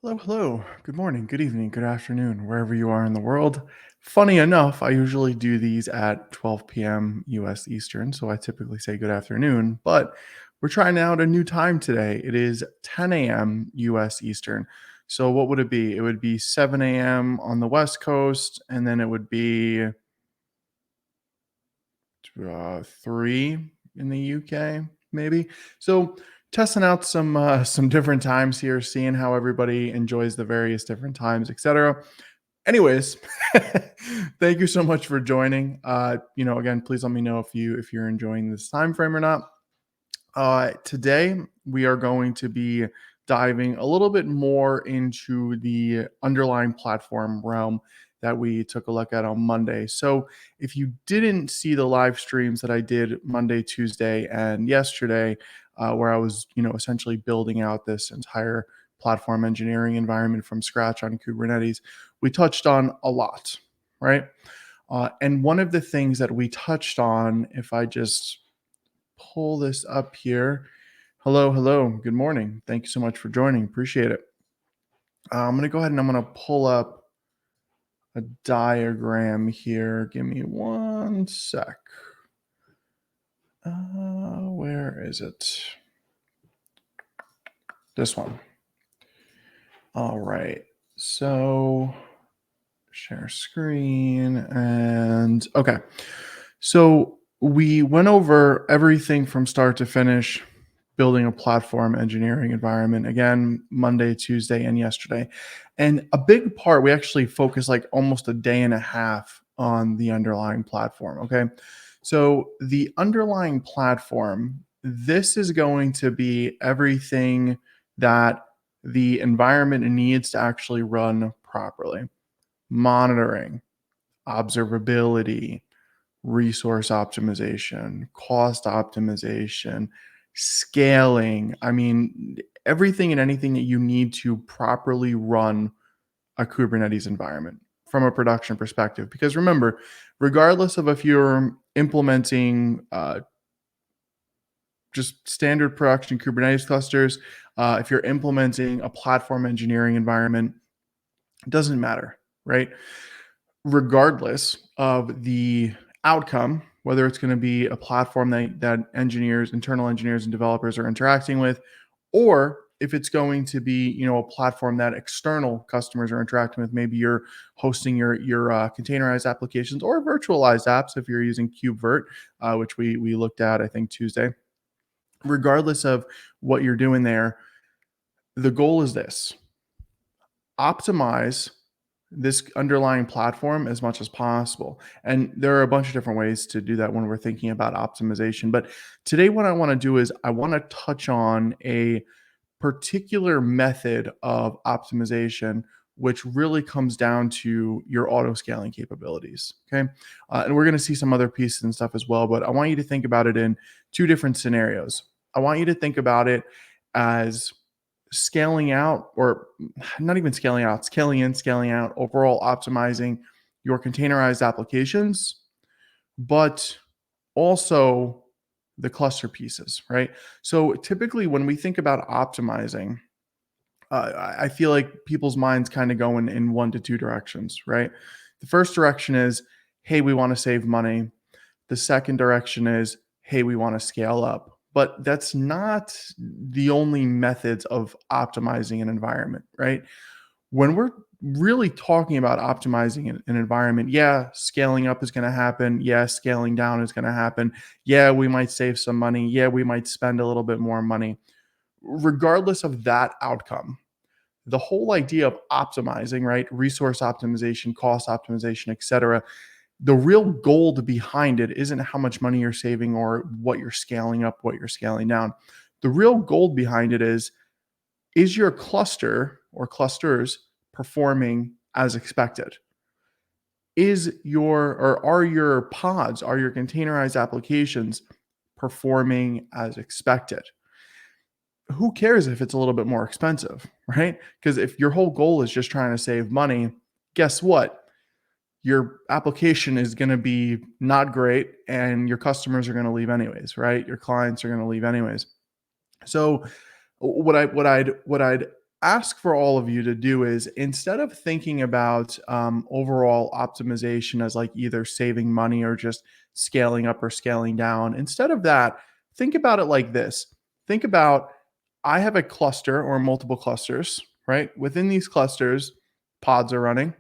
Hello, hello. Good morning, good evening, good afternoon, wherever you are in the world. Funny enough, I usually do these at 12 p.m. US Eastern, so I typically say good afternoon, but we're trying out a new time today. It is 10 a.m. US Eastern. So what would it be? It would be 7 a.m. on the West Coast, and then it would be 3 in the UK, maybe. So testing out some different times here, seeing how everybody enjoys the various different times, etc. Anyways, thank you so much for joining. Again, please let me know if you're enjoying this time frame or not. Today we are going to be diving a little bit more into the underlying platform realm that we took a look at on Monday. So, if you didn't see the live streams that I did Monday, Tuesday, and yesterday, where I was, essentially building out this entire platform engineering environment from scratch on Kubernetes, we touched on a lot, right? And one of the things that we touched on, if I just pull this up here. Hello, hello. Good morning. Thank you so much for joining. Appreciate it. I'm going to go ahead and I'm going to pull up a diagram here. Give me one sec. Where is it? This one. All right. So share screen and okay. So we went over everything from start to finish, building a platform engineering environment again, Monday, Tuesday, and yesterday. And a big part, we actually focused like almost a day and a half on the underlying platform. Okay. So the underlying platform, this is going to be everything that the environment needs to actually run properly: monitoring, observability, resource optimization, cost optimization, scaling. I mean, everything and anything that you need to properly run a Kubernetes environment from a production perspective. Because remember, regardless of if you're implementing just standard production Kubernetes clusters, if you're implementing a platform engineering environment, it doesn't matter, right? Regardless of the outcome, whether it's going to be a platform that engineers, internal engineers and developers are interacting with, or if it's going to be, a platform that external customers are interacting with. Maybe you're hosting your containerized applications or virtualized apps if you're using KubeVirt, which we looked at, I think, Tuesday. Regardless of what you're doing there, the goal is this: optimize this underlying platform as much as possible. And there are a bunch of different ways to do that when we're thinking about optimization. But today, what I want to do is I want to touch on a particular method of optimization, which really comes down to your auto scaling capabilities. Okay. And we're going to see some other pieces and stuff as well. But I want you to think about it in two different scenarios. I want you to think about it as scaling out, or not even scaling out, scaling in, scaling out, overall optimizing your containerized applications, but also the cluster pieces, right? So typically when we think about optimizing, I feel like people's minds kind of go in one to two directions, right? The first direction is, hey, we want to save money. The second direction is, hey, we want to scale up. But that's not the only methods of optimizing an environment, right? When we're really talking about optimizing an environment, yeah, scaling up is going to happen. Yeah, scaling down is going to happen. Yeah, we might save some money. Yeah, we might spend a little bit more money. Regardless of that outcome, the whole idea of optimizing, right? Resource optimization, cost optimization, et cetera. The real gold behind it isn't how much money you're saving or what you're scaling up, what you're scaling down. The real gold behind it is your cluster or clusters performing as expected? Are your pods, are your containerized applications performing as expected? Who cares if it's a little bit more expensive, right? Because if your whole goal is just trying to save money, guess what? Your application is going to be not great and your customers are going to leave anyways, right? Your clients are going to leave anyways. So what I'd ask for all of you to do is, instead of thinking about overall optimization as like either saving money or just scaling up or scaling down, instead of that, think about it like this. Think about, I have a cluster or multiple clusters, right? Within these clusters, pods are running,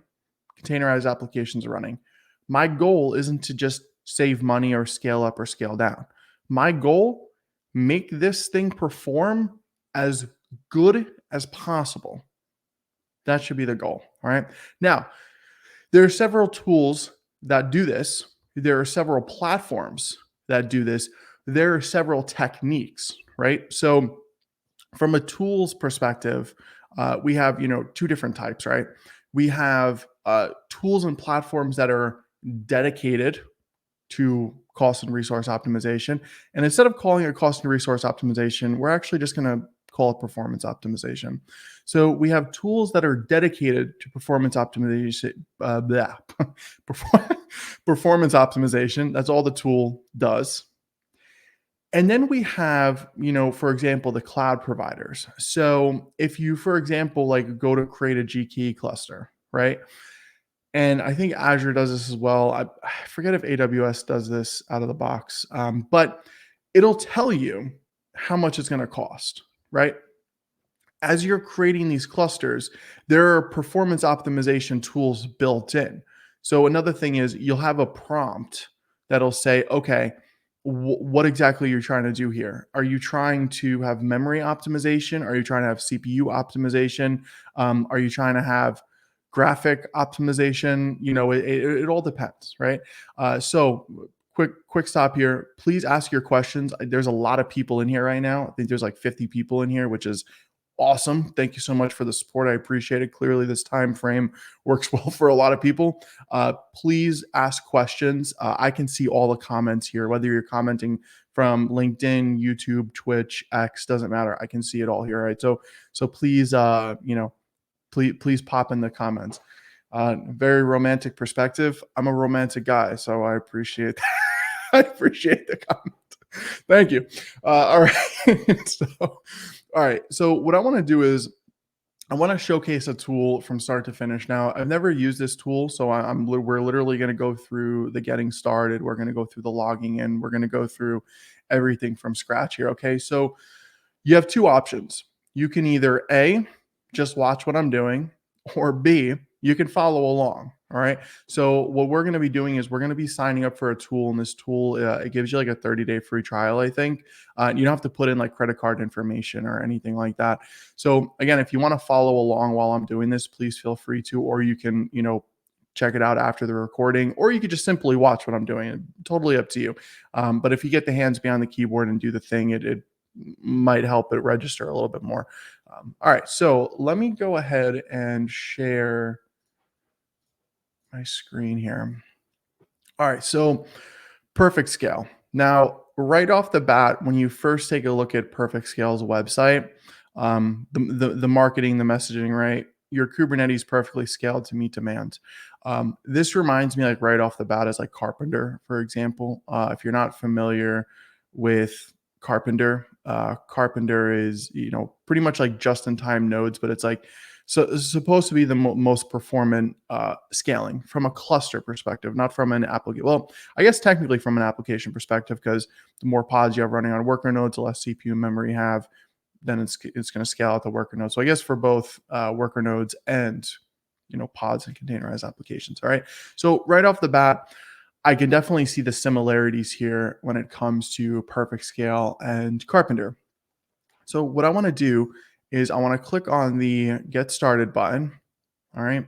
containerized applications are running. My goal isn't to just save money or scale up or scale down. My goal, make this thing perform as good as possible. That should be the goal. All right. Now, there are several tools that do this. There are several platforms that do this. There are several techniques, right? So, from a tools perspective, we have two different types, right? We have tools and platforms that are dedicated to cost and resource optimization. And instead of calling it cost and resource optimization, we're actually just going to call it performance optimization. So we have tools that are dedicated to performance optimization. Performance optimization. That's all the tool does. And then we have, for example, the cloud providers. So if you, for example, like go to create a GKE cluster, right? And I think Azure does this as well. I forget if AWS does this out of the box, but it'll tell you how much it's going to cost, right? As you're creating these clusters, there are performance optimization tools built in. So another thing is you'll have a prompt that'll say, okay, what exactly you're trying to do here? Are you trying to have memory optimization? Are you trying to have CPU optimization? Are you trying to have graphic optimization? It all depends, right? So quick stop here. Please ask your questions. There's a lot of people in here right now. I think there's like 50 people in here, which is awesome. Thank you so much for the support. I appreciate it. Clearly, this time frame works well for a lot of people. Please ask questions. I can see all the comments here, whether you're commenting from LinkedIn, YouTube, Twitch, X, doesn't matter. I can see it all here, right? So please, please pop in the comments. Very romantic perspective. I'm a romantic guy, so I appreciate that. I appreciate the comment. Thank you. All right. All right. So what I want to do is I want to showcase a tool from start to finish. Now, I've never used this tool, so we're literally going to go through the getting started. We're going to go through the logging in. We're going to go through everything from scratch here. Okay. So you have two options. You can either A, just watch what I'm doing, or B, you can follow along. All right. So what we're going to be doing is we're going to be signing up for a tool, and this tool, it gives you like a 30-day free trial, I think. You don't have to put in like credit card information or anything like that. So again, if you want to follow along while I'm doing this, please feel free to, or you can, check it out after the recording, or you could just simply watch what I'm doing. It's totally up to you. But if you get the hands behind the keyboard and do the thing, it might help it register a little bit more. All right, so let me go ahead and share my screen here. All right, so PerfectScale. Now, right off the bat, when you first take a look at PerfectScale's website, the marketing, the messaging, right? Your Kubernetes perfectly scaled to meet demand. This reminds me, like right off the bat, as like Carpenter, for example. If you're not familiar with Carpenter, Carpenter is pretty much like just-in-time nodes, but it's like so it's supposed to be the most performant scaling from a cluster perspective, not from an application. Well, I guess technically from an application perspective, because the more pods you have running on worker nodes, the less CPU memory you have, then it's going to scale out the worker node. So I guess for both worker nodes and pods and containerized applications. All right. So right off the bat, I can definitely see the similarities here when it comes to PerfectScale and Carpenter. So what I want to do is I want to click on the Get Started button. All right.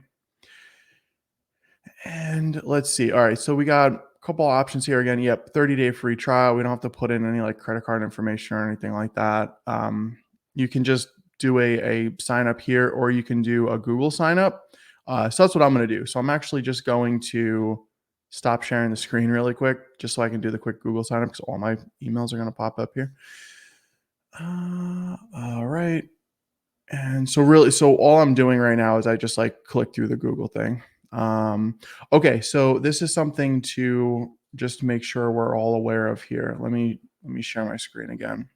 And let's see. All right. So we got a couple options here again. Yep. 30-day free trial. We don't have to put in any like credit card information or anything like that. You can just do a sign up here, or you can do a Google sign up. So that's what I'm going to do. So I'm actually just going to stop sharing the screen really quick, just so I can do the quick Google sign up, because all my emails are going to pop up here. All right. And so all I'm doing right now is I just like click through the Google thing. Okay. So this is something to just make sure we're all aware of here. Let me share my screen again.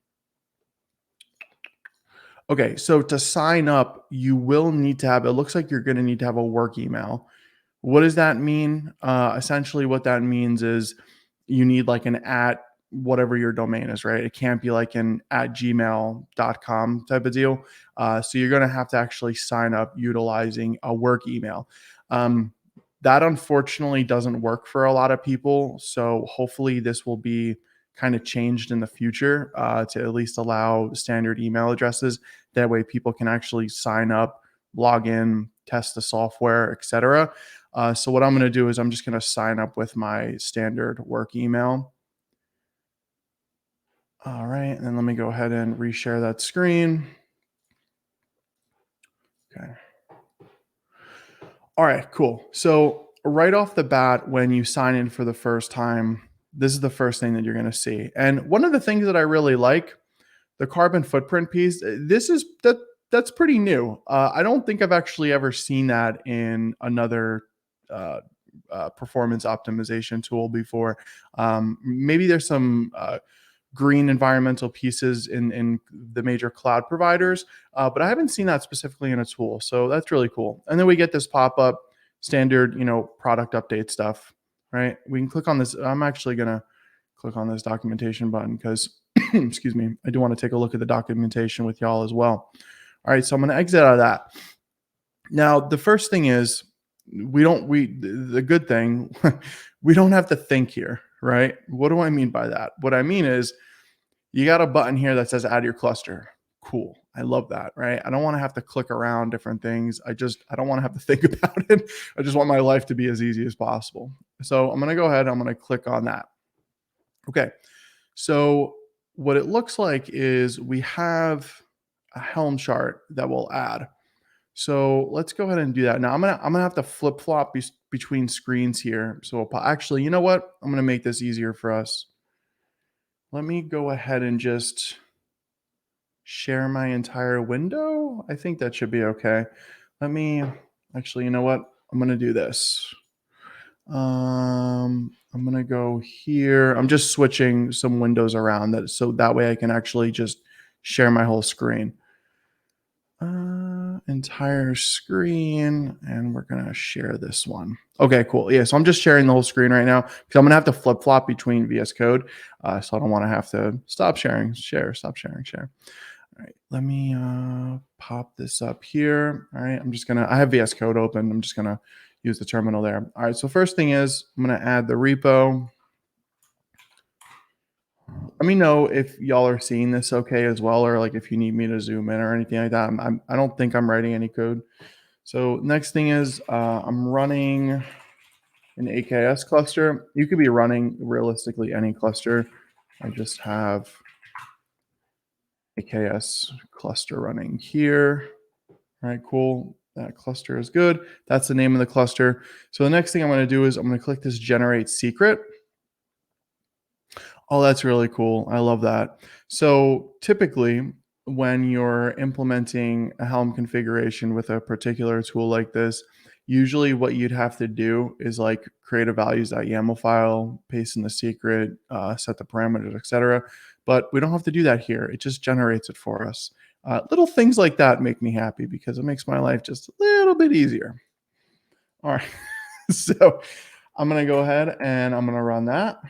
Okay, so to sign up, you will need to have, it looks like you're going to need to have a work email. What does that mean? Essentially, what that means is you need like an at whatever your domain is, right? It can't be like an at gmail.com type of deal. So you're going to have to actually sign up utilizing a work email. Um, that unfortunately doesn't work for a lot of people. So hopefully, this will be kind of changed in the future to at least allow standard email addresses. That way, people can actually sign up, log in, test the software, etc. So what I'm going to do is I'm just going to sign up with my standard work email. All right, and then let me go ahead and reshare that screen. Okay. All right, cool. So right off the bat, when you sign in for the first time, this is the first thing that you're going to see. And one of the things that I really like, the carbon footprint piece, this is that's pretty new. I don't think I've actually ever seen that in another uh, performance optimization tool before. Maybe there's some green environmental pieces in the major cloud providers, but I haven't seen that specifically in a tool. So that's really cool. And then we get this pop up standard, product update stuff, right? We can click on this. I'm actually gonna click on this documentation button because, excuse me, I do want to take a look at the documentation with y'all as well. All right, so I'm gonna exit out of that. Now, the first thing is the good thing, we don't have to think here, right? What do I mean by that? What I mean is you got a button here that says add your cluster. Cool. I love that, right? I don't want to have to click around different things. I don't want to have to think about it. I just want my life to be as easy as possible. So I'm going to go ahead, I'm going to click on that. Okay. So what it looks like is we have a Helm chart that we'll add. So let's go ahead and do that. Now I'm gonna have to flip flop between screens here. So actually, you know what? I'm gonna make this easier for us. Let me go ahead and just share my entire window. I think that should be okay. Let me actually, you know what? I'm gonna do this. I'm gonna go here. I'm just switching some windows around that so that way I can actually just share my whole screen. Entire screen, and we're gonna share this one. Okay, cool. Yeah, so I'm just sharing the whole screen right now because I'm gonna have to flip flop between VS Code, so I don't want to have to stop sharing, share, stop sharing, share. All right, let me pop this up here. All right, I have VS Code open. I'm just gonna use the terminal there. All right, so first thing is I'm gonna add the repo. Let me know if y'all are seeing this okay as well, or like if you need me to zoom in or anything like that. I don't think I'm writing any code. So next thing is I'm running an AKS cluster. You could be running realistically any cluster. I just have AKS cluster running here. All right, cool. That cluster is good. That's the name of the cluster. So the next thing I'm going to do is I'm going to click this generate secret. Oh, that's really cool. I love that. So typically, when you're implementing a Helm configuration with a particular tool like this, usually what you'd have to do is like create a values.yaml file, paste in the secret, set the parameters, etc. But we don't have to do that here. It just generates it for us. Little things like that make me happy because it makes my life just a little bit easier. All right. So I'm going to go ahead and I'm going to run that.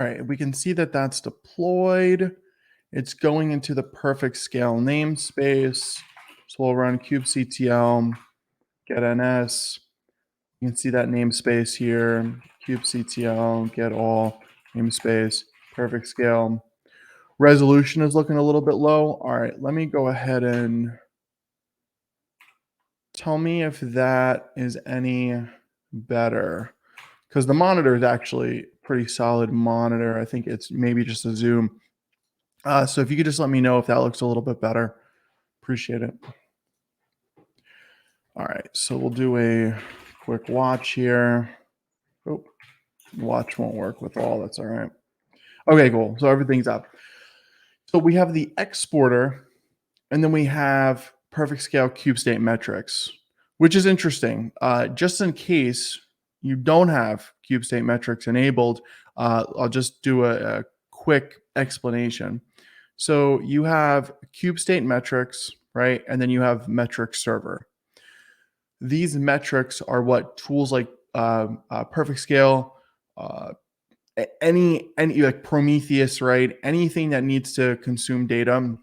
All right, we can see that that's deployed. It's going into the PerfectScale namespace. So we'll run kubectl get ns. You can see that namespace here, kubectl get all namespace, PerfectScale. Resolution is looking a little bit low. All right, let me go ahead and tell me if that is any better. Because the monitor is actually pretty solid monitor. I think it's maybe just a zoom. So if you could just let me know if that looks a little bit better, appreciate it. All right, so we'll do a quick watch here. Oh, watch won't work with all, that's all right. Okay, cool, so everything's up. So we have the exporter, and then we have PerfectScale cube state metrics, which is interesting. Just in case you don't have cube state metrics enabled, I'll just do a quick explanation. So you have cube state metrics, right? And then you have metric server. These metrics are what tools like PerfectScale, uh, any like Prometheus, right? Anything that needs to consume data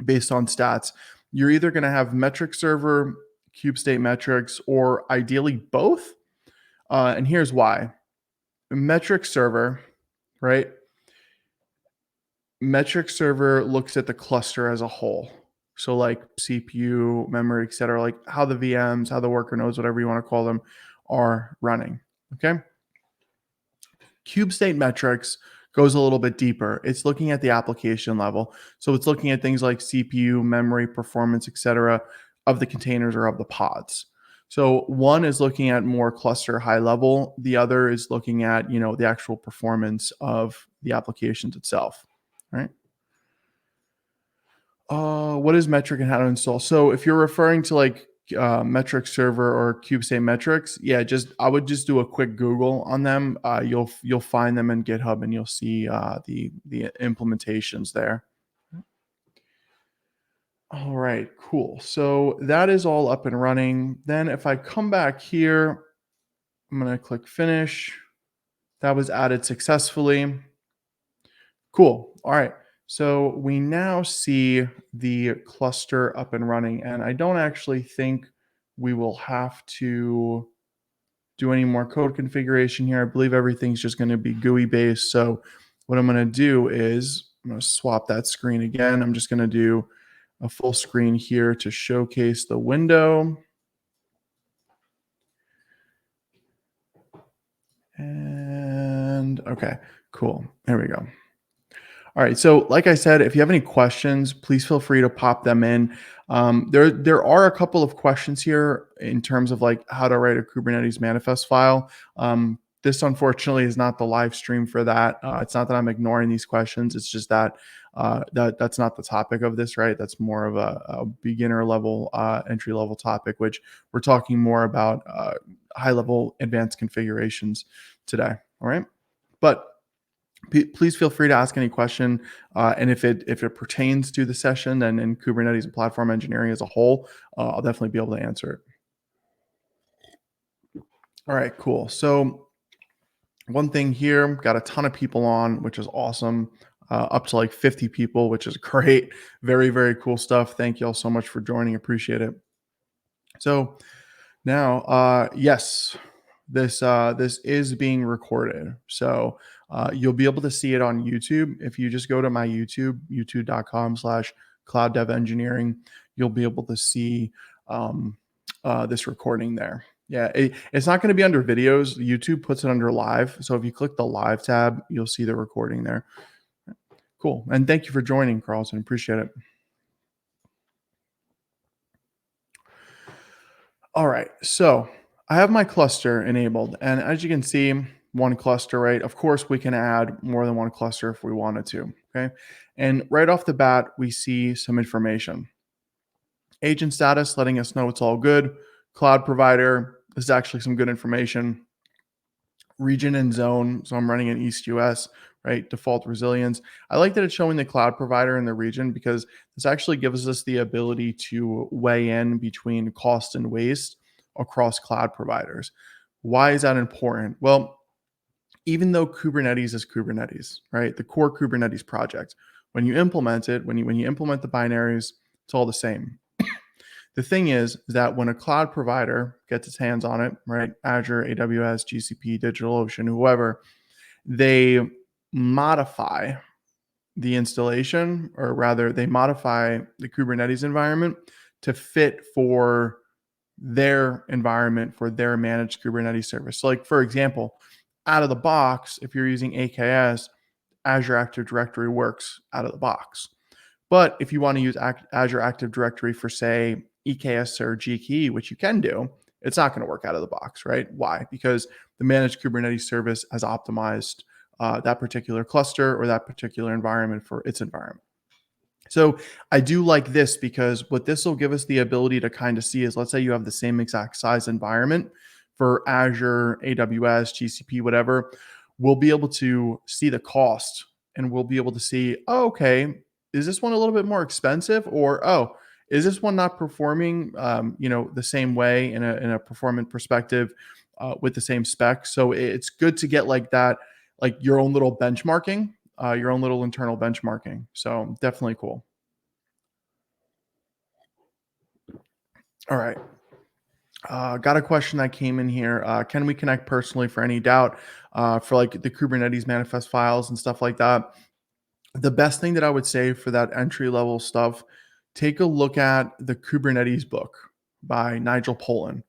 based on stats, you're either going to have metric server, cube state metrics, or ideally both. And here's why: metric server, right? Metric server looks at the cluster as a whole. So like CPU, memory, et cetera, like how the VMs, how the worker nodes, whatever you want to call them, are running. Okay. Cube state metrics goes a little bit deeper. It's looking at the application level. So it's looking at things like CPU, memory, performance, et cetera, of the containers or of the pods. So one is looking at more cluster high level. The other is looking at, the actual performance of the applications itself, right? What is metric and how to install? So if you're referring to like metric server or kubestate metrics, yeah, I would just do a quick Google on them. You'll find them in GitHub and you'll see the implementations there. All right, cool. So that is all up and running. Then if I come back here, I'm gonna click finish. That was added successfully. Cool. All right. So we now see the cluster up and running, and I don't actually think we will have to do any more code configuration here. I believe everything's just going to be GUI based. So what I'm going to do is I'm going to swap that screen again. I'm just going to do a full screen here to showcase the window. And okay, cool. There we go. All right. So, like I said, if you have any questions, please feel free to pop them in. There are a couple of questions here in terms of like how to write a Kubernetes manifest file. This unfortunately is not the live stream for that. It's not that I'm ignoring these questions. It's just that that's not the topic of this, right? That's more of a beginner level, entry level topic, which we're talking more about high level advanced configurations today. All right, but please feel free to ask any question, and if it pertains to the session and in Kubernetes and platform engineering as a whole, I'll definitely be able to answer it. All right, cool. So one thing here, got a ton of people on, which is awesome. Up to like 50 people, which is great. Very, very cool stuff. Thank you all so much for joining. Appreciate it. So now, yes, this is being recorded. So you'll be able to see it on YouTube. If you just go to my YouTube, youtube.com/cloud dev engineering, you'll be able to see this recording there. Yeah, it's not going to be under videos. YouTube puts it under live. So if you click the live tab, you'll see the recording there. Cool. And thank you for joining, Carlson. Appreciate it. All right. So I have my cluster enabled. And as you can see, one cluster, right? Of course, we can add more than one cluster if we wanted to. Okay. And right off the bat, we see some information. Agent status letting us know it's all good. Cloud provider, this is actually some good information. Region and zone. So I'm running in East US, right? Default resilience. I like that it's showing the cloud provider in the region because this actually gives us the ability to weigh in between cost and waste across cloud providers. Why is that important? Well, even though Kubernetes is Kubernetes, right? The core Kubernetes project, when you implement it, when you implement the binaries, it's all the same. The thing is that when a cloud provider gets its hands on it, right? Azure, AWS, GCP, DigitalOcean, whoever, they modify the installation, or rather, they modify the Kubernetes environment to fit for their environment, for their managed Kubernetes service. So, like, for example, out of the box, if you're using AKS, Azure Active Directory works out of the box. But if you want to use Azure Active Directory for, say, EKS or GKE, which you can do, it's not going to work out of the box, right? Why? Because the managed Kubernetes service has optimized that particular cluster or that particular environment for its environment. So I do like this because what this will give us the ability to kind of see is, let's say you have the same exact size environment for Azure, AWS, GCP, whatever. We'll be able to see the cost and we'll be able to see, oh, okay, is this one a little bit more expensive? Or, oh, is this one not performing, the same way in a performance perspective with the same spec? So it's good to get like that, like your own little benchmarking, your own little internal benchmarking. So definitely cool. All right. Got a question that came in here. Can we connect personally for any doubt for like the Kubernetes manifest files and stuff like that? The best thing that I would say for that entry level stuff, take a look at the Kubernetes book by Nigel Poland.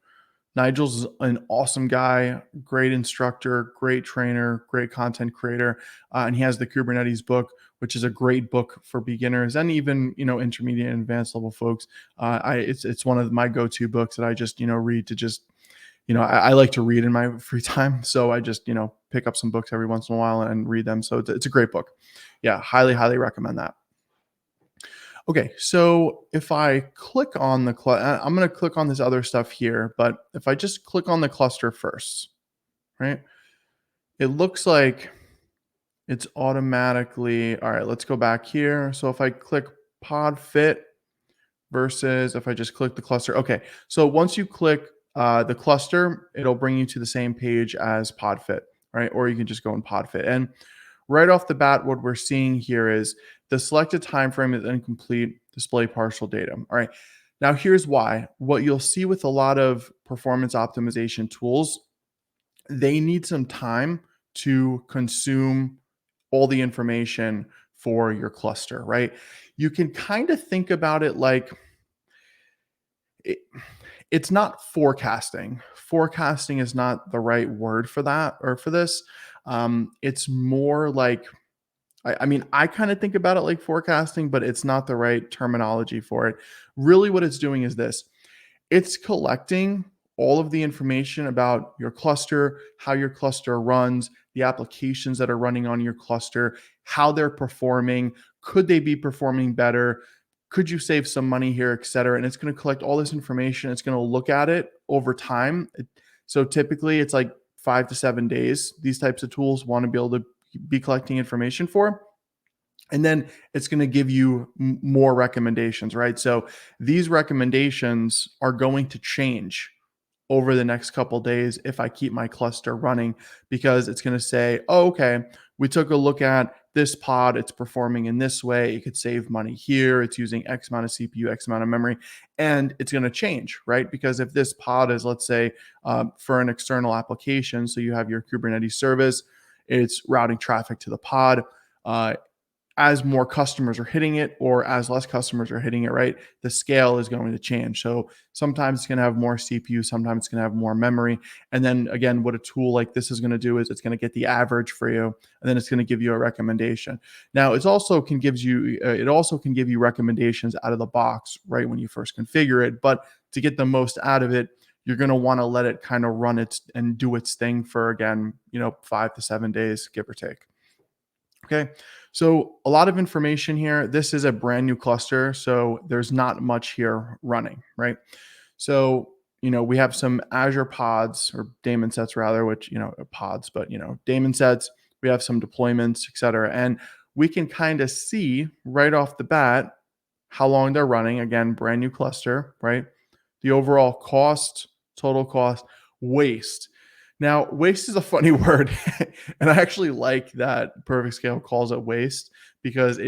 Nigel's an awesome guy, great instructor, great trainer, great content creator, and he has the Kubernetes book, which is a great book for beginners and even intermediate and advanced level folks. It's one of my go-to books that I just read to just I like to read in my free time, so I just pick up some books every once in a while and read them. So it's a great book. Yeah, highly recommend that. Okay, so if I click on the I'm going to click on this other stuff here, but if I just click on the cluster first, right? It looks like it's automatically, all right, let's go back here. So if I click pod fit versus if I just click the cluster. Okay, so once you click the cluster, it'll bring you to the same page as pod fit, right? Or you can just go in pod fit. And right off the bat, what we're seeing here is the selected time frame is incomplete, display partial data. All right. Now here's why. What you'll see with a lot of performance optimization tools, they need some time to consume all the information for your cluster, right? You can kind of think about it like it, it's not forecasting. Forecasting is not the right word for that or for this. It's more like I mean, I kind of think about it like forecasting, but it's not the right terminology for it. Really, what it's doing is this: it's collecting all of the information about your cluster, how your cluster runs, the applications that are running on your cluster, how they're performing, could they be performing better, could you save some money here, et cetera. And it's going to collect all this information. It's going to look at it over time. So typically, it's like 5 to 7 days. These types of tools want to be able to be collecting information for. And then it's going to give you more recommendations, right? So these recommendations are going to change over the next couple days if I keep my cluster running, because it's going to say, oh, okay, we took a look at this pod, it's performing in this way, it could save money here, it's using X amount of CPU, X amount of memory, and it's going to change, right? Because if this pod is, let's say, for an external application, so you have your Kubernetes service, it's routing traffic to the pod. As more customers are hitting it or as less customers are hitting it, right, the scale is going to change. So sometimes it's going to have more CPU, sometimes it's going to have more memory. And then again, what a tool like this is going to do is it's going to get the average for you, and then it's going to give you a recommendation. Now, it also can give you recommendations out of the box, right, when you first configure it. But to get the most out of it, you're going to want to let it kind of run its and do its thing for, again, 5 to 7 days, give or take. Okay, so a lot of information here. This is a brand new cluster, so there's not much here running, right? So, we have some Azure pods or daemon sets rather, which, are pods, but, daemon sets. We have some deployments, et cetera. And we can kind of see right off the bat how long they're running. Again, brand new cluster, right? The overall cost, total cost, waste. Now, waste is a funny word, and I actually like that PerfectScale calls it waste because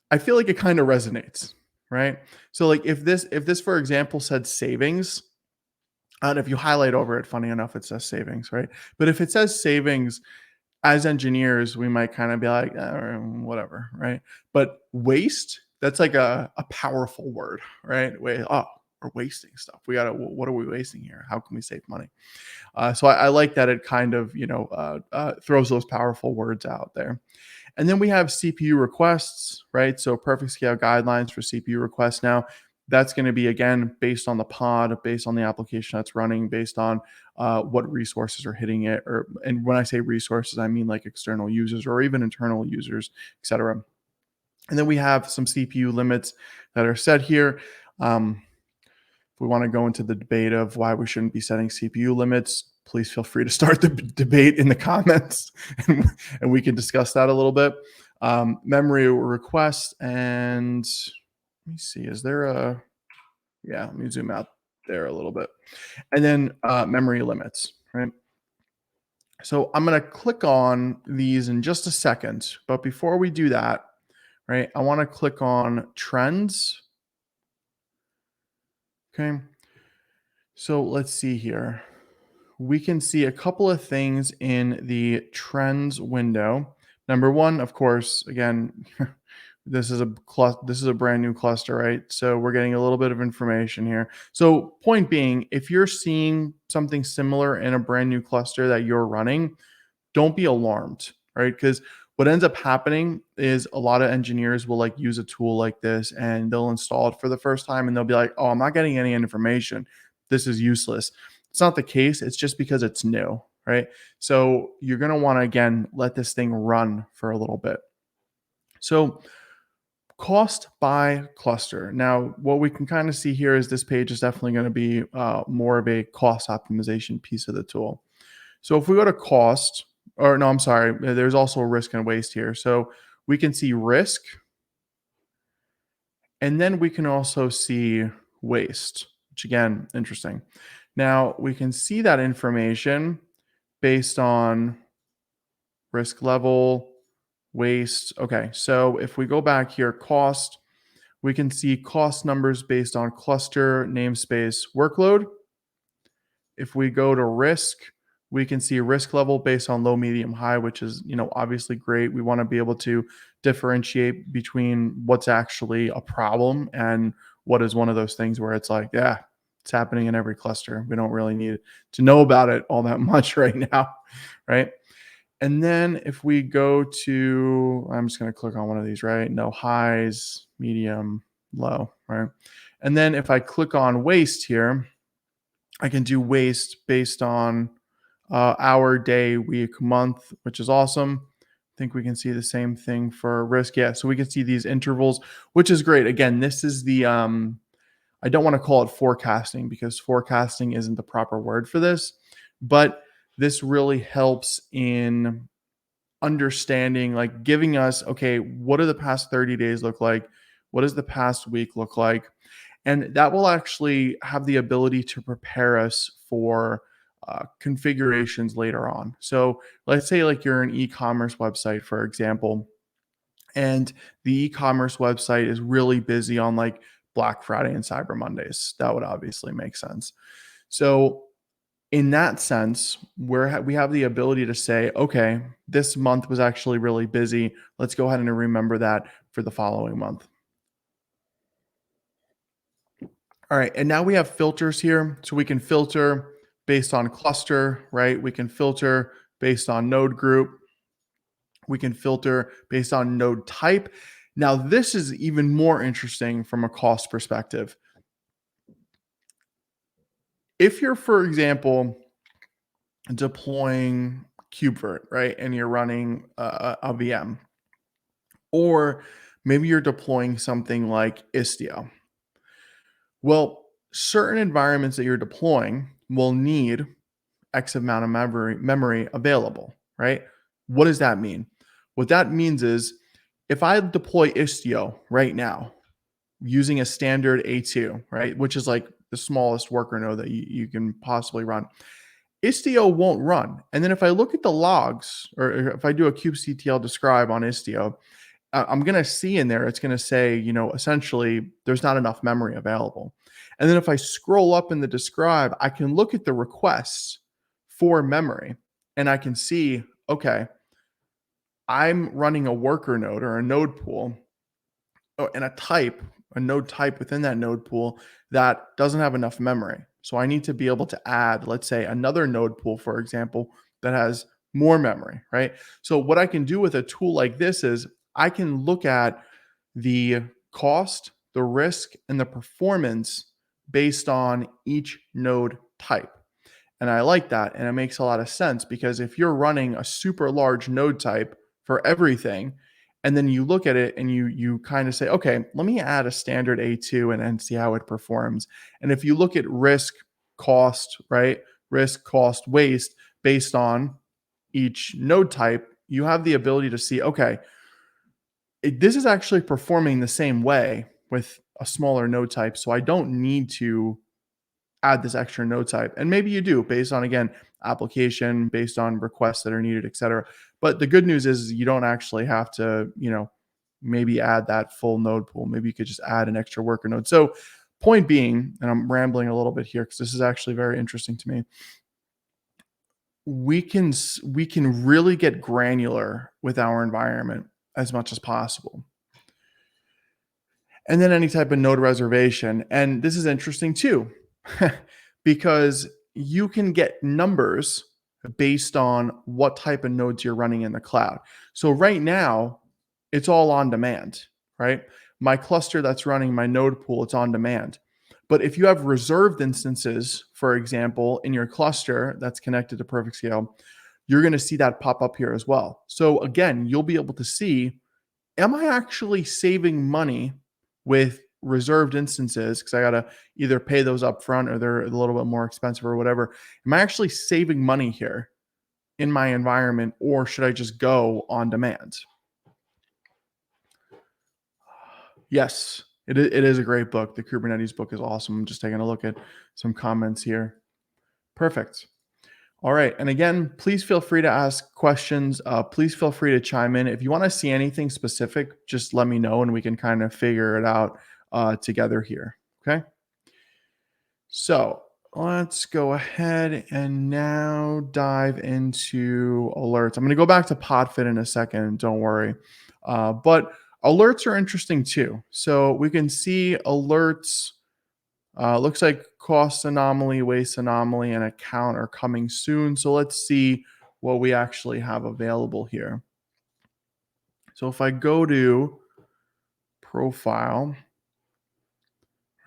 I feel like it kind of resonates, right? So like if this for example said savings, and if you highlight over it, funny enough, it says savings, right? But if it says savings, as engineers, we might kind of be like, whatever, right? But waste, that's like a powerful word, right? Oh, we're wasting stuff. What are we wasting here? How can we save money? So I like that it kind of, throws those powerful words out there. And then we have CPU requests, right? So PerfectScale guidelines for CPU requests. Now, that's going to be, again, based on the pod, based on the application that's running, based on what resources are hitting it. And when I say resources, I mean like external users or even internal users, et cetera. And then we have some CPU limits that are set here. If we want to go into the debate of why we shouldn't be setting CPU limits, please feel free to start the debate in the comments and we can discuss that a little bit. Memory request, and let me see, is there a, yeah, let me zoom out there a little bit. And then memory limits, right? So I'm going to click on these in just a second. But before we do that, right, I want to click on trends. Okay. So let's see here. We can see a couple of things in the trends window. Number one, of course, again, this is a brand new cluster, right? So we're getting a little bit of information here. So point being, if you're seeing something similar in a brand new cluster that you're running, don't be alarmed, right? Because what ends up happening is a lot of engineers will like use a tool like this and they'll install it for the first time and they'll be like, oh, I'm not getting any information. This is useless. It's not the case. It's just because it's new, right? So you're going to want to, again, let this thing run for a little bit. So cost by cluster. Now, what we can kind of see here is this page is definitely going to be more of a cost optimization piece of the tool. So if we go to cost, or no, I'm sorry, there's also risk and waste here. So we can see risk, and then we can also see waste, which again, interesting. Now we can see that information based on risk level, waste. Okay, so if we go back here, cost, we can see cost numbers based on cluster, namespace, workload. If we go to risk, we can see risk level based on low, medium, high, which is, obviously great. We want to be able to differentiate between what's actually a problem and what is one of those things where it's like, yeah, it's happening in every cluster. We don't really need to know about it all that much right now, right? And then if we go to, I'm just going to click on one of these, right? No highs, medium, low, right? And then if I click on waste here, I can do waste based on hour, day, week, month, which is awesome. I think we can see the same thing for risk. Yeah, so we can see these intervals, which is great. Again, this is the, I don't want to call it forecasting because forecasting isn't the proper word for this, but this really helps in understanding, like giving us, okay, what do the past 30 days look like? What does the past week look like? And that will actually have the ability to prepare us for configurations later on. So let's say like you're an e-commerce website, for example, and the e-commerce website is really busy on like Black Friday and Cyber Mondays. That would obviously make sense. So in that sense, we have the ability to say, okay, this month was actually really busy. Let's go ahead and remember that for the following month. All right, and now we have filters here. So we can filter based on cluster, right? We can filter based on node group. We can filter based on node type. Now, this is even more interesting from a cost perspective. If you're, for example, deploying KubeVirt, right, and you're running a VM, or maybe you're deploying something like Istio. Well, certain environments that you're deploying will need X amount of memory available, right? What does that mean? What that means is if I deploy Istio right now using a standard A2, right, which is like the smallest worker node that you can possibly run, Istio won't run. And then if I look at the logs, or if I do a kubectl describe on Istio, I'm going to see in there, it's going to say, essentially there's not enough memory available. And then if I scroll up in the describe, I can look at the requests for memory and I can see, okay, I'm running a worker node or a node pool and a node type within that node pool that doesn't have enough memory. So I need to be able to add, let's say, another node pool, for example, that has more memory, right? So what I can do with a tool like this is I can look at the cost, the risk, and the performance based on each node type. And I like that. And it makes a lot of sense because if you're running a super large node type for everything, and then you look at it and you kind of say, okay, let me add a standard A2 and see how it performs. And if you look at risk, cost, right? Risk, cost, waste based on each node type, you have the ability to see, okay, This is actually performing the same way with a smaller node type. So I don't need to add this extra node type. And maybe you do based on, again, application, based on requests that are needed, et cetera. But the good news is you don't actually have to, maybe add that full node pool. Maybe you could just add an extra worker node. So point being, and I'm rambling a little bit here because this is actually very interesting to me. We can really get granular with our environment as much as possible. And then any type of node reservation. And this is interesting too, because you can get numbers based on what type of nodes you're running in the cloud. So right now, it's all on demand, right? My cluster that's running my node pool, it's on demand. But if you have reserved instances, for example, in your cluster that's connected to PerfectScale, you're going to see that pop up here as well. So again, you'll be able to see, am I actually saving money with reserved instances because I got to either pay those up front or they're a little bit more expensive or whatever? Am I actually saving money here in my environment, or should I just go on demand? Yes, it is a great book. The Kubernetes book is awesome. I'm just taking a look at some comments here. Perfect. All right. And again, please feel free to ask questions. Please feel free to chime in. If you want to see anything specific, just let me know and we can kind of figure it out together here. Okay. So let's go ahead and now dive into alerts. I'm going to go back to Podfit in a second. Don't worry. But alerts are interesting too. So we can see alerts. Looks like cost anomaly, waste anomaly, and account are coming soon. So let's see what we actually have available here. So if I go to profile,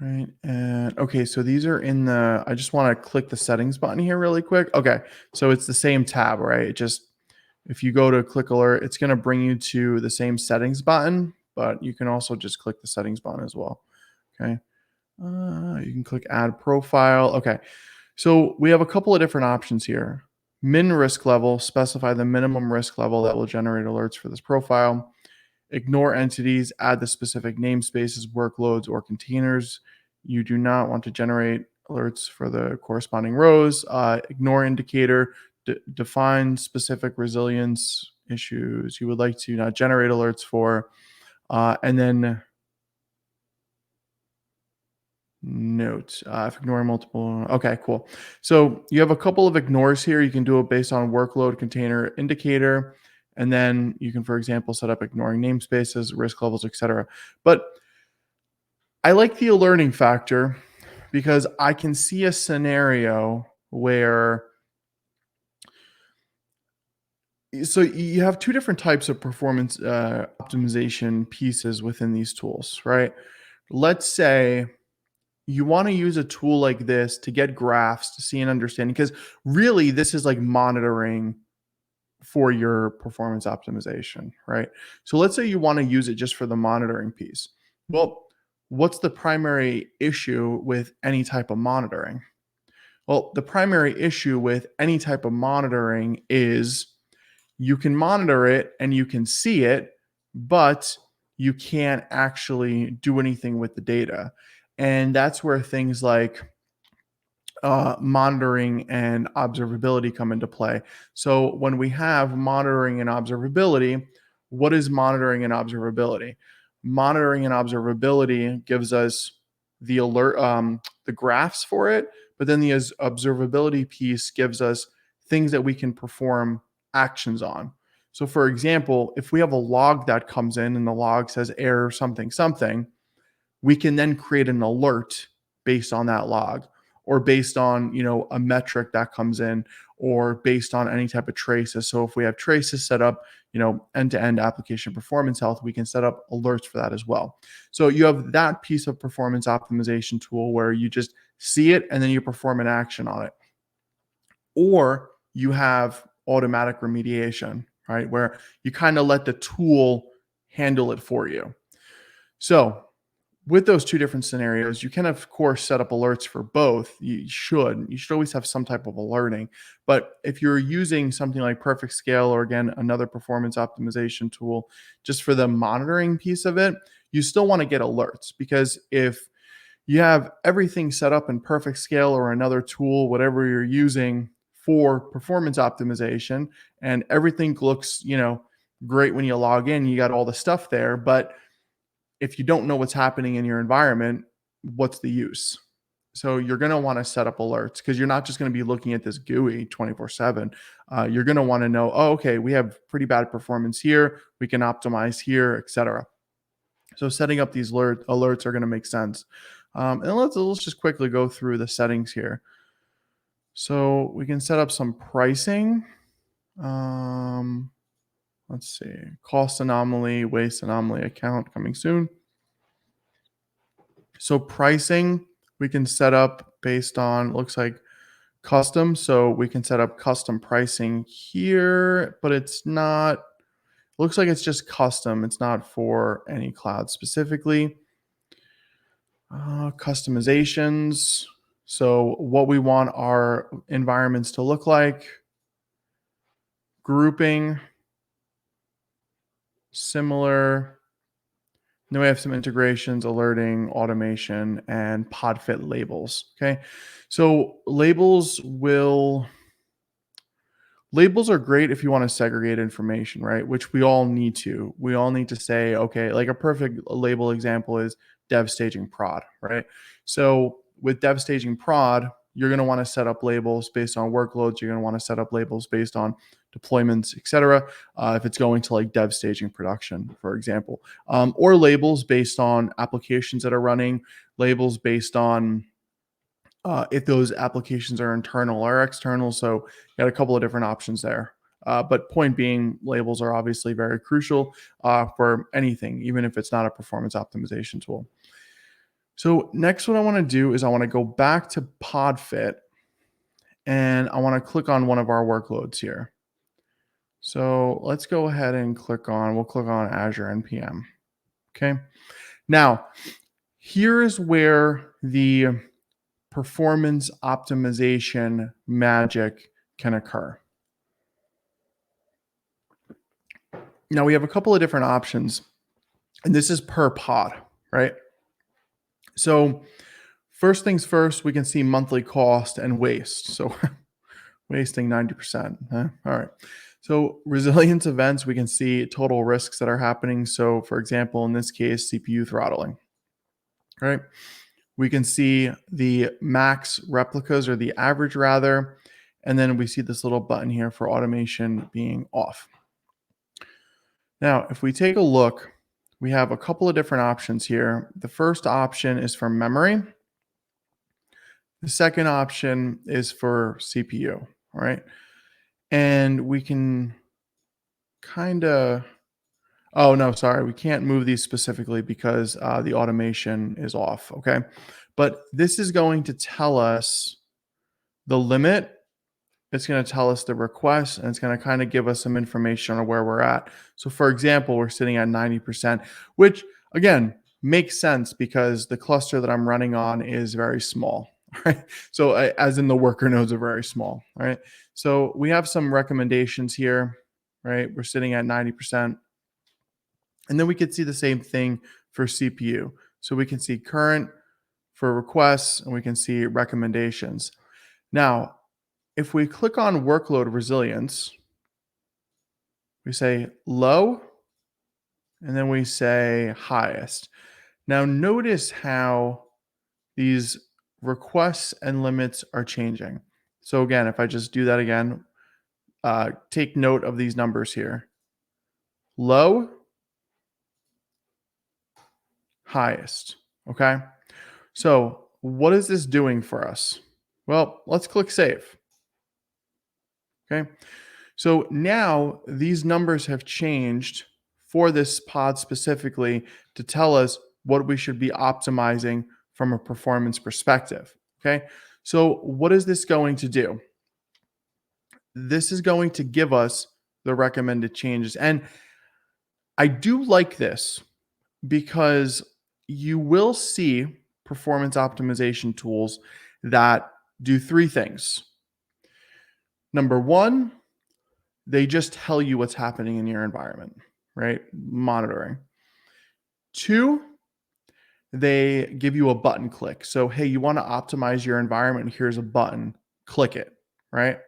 right, and okay, so these are in the, I just want to click the settings button here really quick. Okay, so it's the same tab, right? It just, if you go to click alert, it's going to bring you to the same settings button, but you can also just click the settings button as well. Okay. You can click add profile. Okay. So we have a couple of different options here. Min risk level, specify the minimum risk level that will generate alerts for this profile. Ignore entities, add the specific namespaces, workloads, or containers. You do not want to generate alerts for the corresponding rows. Ignore indicator, define specific resilience issues you would like to not generate alerts for. And then note, if ignoring multiple. Okay, cool. So you have a couple of ignores here. You can do it based on workload, container, indicator. And then you can, for example, set up ignoring namespaces, risk levels, etc. But I like the alerting factor because I can see a scenario where, so you have two different types of performance optimization pieces within these tools, right? Let's say you want to use a tool like this to get graphs, to see and understand, because really this is like monitoring for your performance optimization, right? So let's say you want to use it just for the monitoring piece. Well, what's the primary issue with any type of monitoring? Well, the primary issue with any type of monitoring is you can monitor it and you can see it, but you can't actually do anything with the data. And that's where things like monitoring and observability come into play. So when we have monitoring and observability, what is monitoring and observability? Monitoring and observability gives us the alert, the graphs for it, but then the observability piece gives us things that we can perform actions on. So for example, if we have a log that comes in and the log says error something something, we can then create an alert based on that log, or based on a metric that comes in, or based on any type of traces. So if we have traces set up, end-to-end application performance health, we can set up alerts for that as well. So you have that piece of performance optimization tool where you just see it and then you perform an action on it. Or you have automatic remediation, right, where you kind of let the tool handle it for you. So with those two different scenarios, you can of course set up alerts for both. You should always have some type of alerting. But if you're using something like PerfectScale or again another performance optimization tool just for the monitoring piece of it, you still want to get alerts, because if you have everything set up in PerfectScale or another tool, whatever you're using for performance optimization, and everything looks, great when you log in, you got all the stuff there, but if you don't know what's happening in your environment, what's the use? So you're going to want to set up alerts, because you're not just going to be looking at this GUI 24/7. You're going to want to know, oh, okay, we have pretty bad performance here. We can optimize here, etc. So setting up these alerts are going to make sense. And let's just quickly go through the settings here. So we can set up some pricing. Let's see, cost anomaly, waste anomaly account coming soon. So pricing, we can set up based on, looks like custom. So we can set up custom pricing here, but it's not, looks like it's just custom. It's not for any cloud specifically. Customizations. So what we want our environments to look like. Grouping. Similar. Then we have some integrations, alerting, automation, and pod fit labels. Okay. So labels are great if you want to segregate information, right? Which we all need to. We all need to say, okay, like a perfect label example is dev staging prod, right? So with dev staging prod, you're going to want to set up labels based on workloads. You're going to want to set up labels based on deployments, etc. If it's going to like dev staging production, for example, or labels based on applications that are running, labels based on if those applications are internal or external. So you got a couple of different options there. But point being, labels are obviously very crucial for anything, even if it's not a performance optimization tool. So next, what I want to do is I want to go back to PodFit, and I want to click on one of our workloads here. So let's go ahead and we'll click on Azure NPM. Okay. Now, here is where the performance optimization magic can occur. Now we have a couple of different options, and this is per pod, right? So first things first, we can see monthly cost and waste. So wasting 90%. All right. So resilience events, we can see total risks that are happening. So for example, in this case, CPU throttling, right? We can see the max replicas, or the average rather, and then we see this little button here for automation being off. Now, if we take a look, we have a couple of different options here. The first option is for memory. The second option is for CPU, all right? And we can oh no, sorry, we can't move these specifically because the automation is off, okay? But this is going to tell us the limit. It's going to tell us the request, and it's going to kind of give us some information on where we're at. So for example, we're sitting at 90%, which again makes sense because the cluster that I'm running on is very small, right? So as in the worker nodes are very small, right? So we have some recommendations here, right? We're sitting at 90%. And then we could see the same thing for CPU. So we can see current for requests, and we can see recommendations. Now, if we click on workload resilience, we say low, and then we say highest. Now notice how these requests and limits are changing. So again, if I just do that again, take note of these numbers here. Low, highest, okay? So what is this doing for us? Well, let's click save. Okay. So now these numbers have changed for this pod specifically to tell us what we should be optimizing from a performance perspective. Okay. So what is this going to do? This is going to give us the recommended changes. And I do like this because you will see performance optimization tools that do three things. Number one, they just tell you what's happening in your environment, right? Monitoring. Two, they give you a button click. So, hey, you want to optimize your environment? Here's a button, click it, right?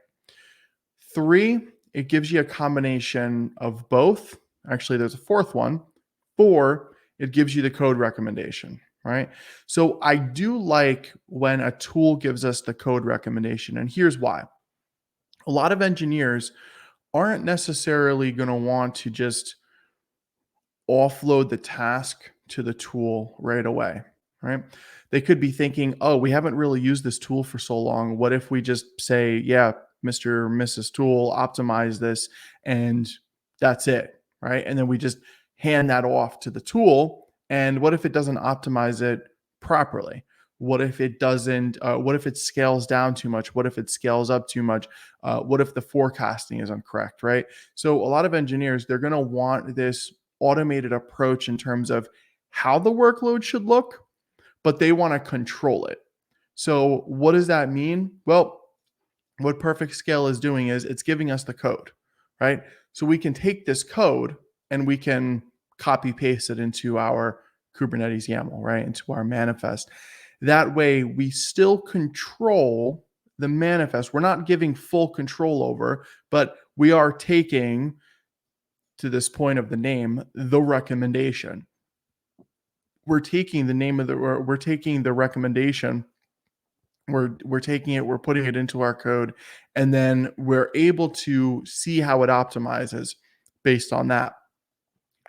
Three, it gives you a combination of both. Actually, there's a fourth one. Four, it gives you the code recommendation, right? So I do like when a tool gives us the code recommendation, and here's why. A lot of engineers aren't necessarily going to want to just offload the task to the tool right away, right? They could be thinking, oh, we haven't really used this tool for so long. What if we just say, yeah, Mr. or Mrs. Tool, optimize this, and that's it, right? And then we just hand that off to the tool. And what if it doesn't optimize it properly? What if it doesn't? What if it scales down too much? What if it scales up too much? What if the forecasting is incorrect, right? So a lot of engineers, they're going to want this automated approach in terms of how the workload should look, but they want to control it. So what does that mean? Well, what PerfectScale is doing is it's giving us the code, right? So we can take this code and we can copy paste it into our Kubernetes YAML, right? Into our manifest. That way we still control the manifest. We're not giving full control over, but we are taking, to this point of the name, the recommendation. We're taking the name of the, we're taking the recommendation, we're taking it, we're putting it into our code, and then we're able to see how it optimizes based on that.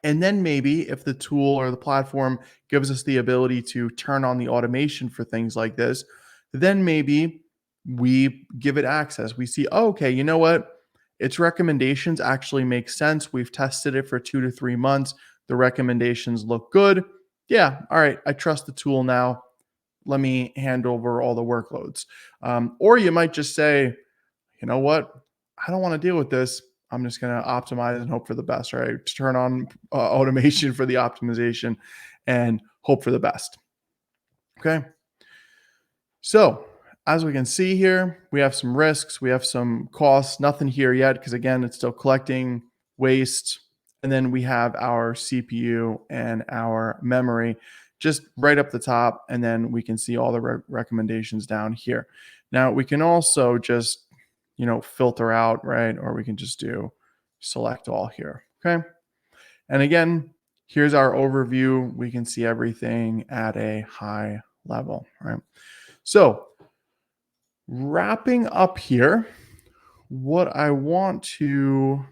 And then maybe if the tool or the platform gives us the ability to turn on the automation for things like this, then maybe we give it access. We see, oh, okay, you know what? Its recommendations actually make sense. We've tested it for 2 to 3 months. The recommendations look good. Yeah, all right, I trust the tool now. Let me hand over all the workloads. Or you might just say, you know what? I don't want to deal with this. I'm just going to optimize and hope for the best, right? Turn on automation for the optimization and hope for the best. Okay. So as we can see here, we have some risks, we have some costs, nothing here yet, because again, it's still collecting waste. And then we have our CPU and our memory just right up the top. And then we can see all the recommendations down here. Now we can also just, filter out, right? Or we can just do select all here. Okay. And again, here's our overview. We can see everything at a high level, right? So wrapping up here, what I want to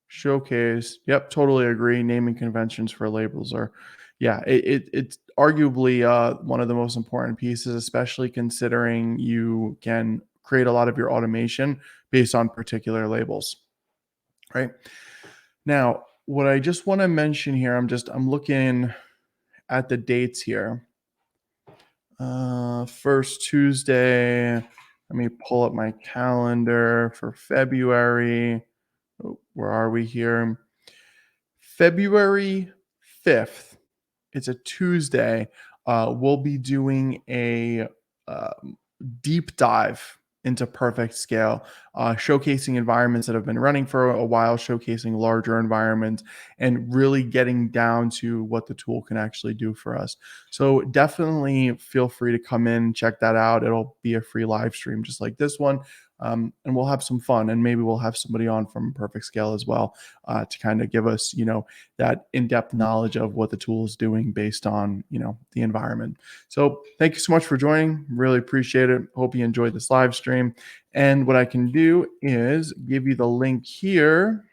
showcase, yep, totally agree. Naming conventions for labels are, yeah, it's arguably one of the most important pieces, especially considering you can create a lot of your automation based on particular labels, right? Now, what I just want to mention here, I'm looking at the dates here. First Tuesday. Let me pull up my calendar for February. Oh, where are we here? February 5th. It's a Tuesday. We'll be doing a uh, deep dive into PerfectScale, showcasing environments that have been running for a while, showcasing larger environments, and really getting down to what the tool can actually do for us. So definitely feel free to come in, check that out. It'll be a free live stream just like this one. And we'll have some fun, and maybe we'll have somebody on from PerfectScale as well to kind of give us, that in-depth knowledge of what the tool is doing based on, the environment. So thank you so much for joining. Really appreciate it. Hope you enjoyed this live stream. And what I can do is give you the link here.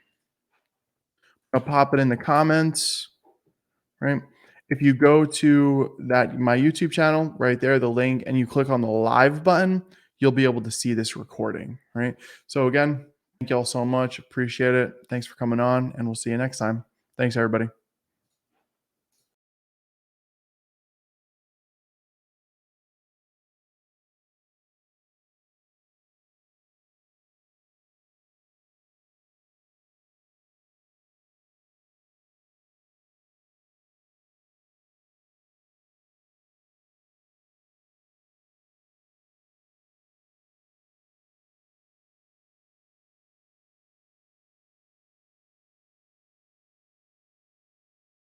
I'll pop it in the comments, right? If you go to my YouTube channel right there, the link, and you click on the live button, you'll be able to see this recording, right? So again, thank you all so much. Appreciate it. Thanks for coming on, and we'll see you next time. Thanks, everybody.